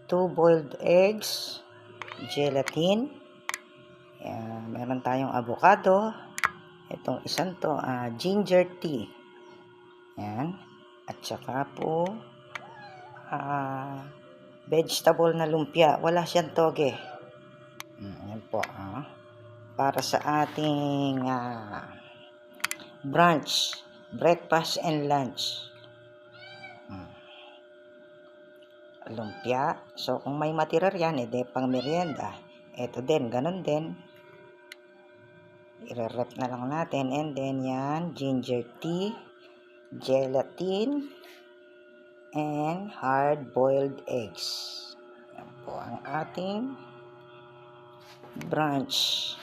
2 boiled eggs, gelatin, meron tayong avocado, itong isang to, ginger tea, yan, at saka po, vegetable na lumpia, wala siyang toge, yan po, para sa ating brunch, breakfast and lunch. Lumpia. So, kung may matira yan, edi pang merienda. Ito din, ganun din. I-rep na lang natin. And then, yan, ginger tea, gelatin, and hard-boiled eggs. Yan po ang ating brunch.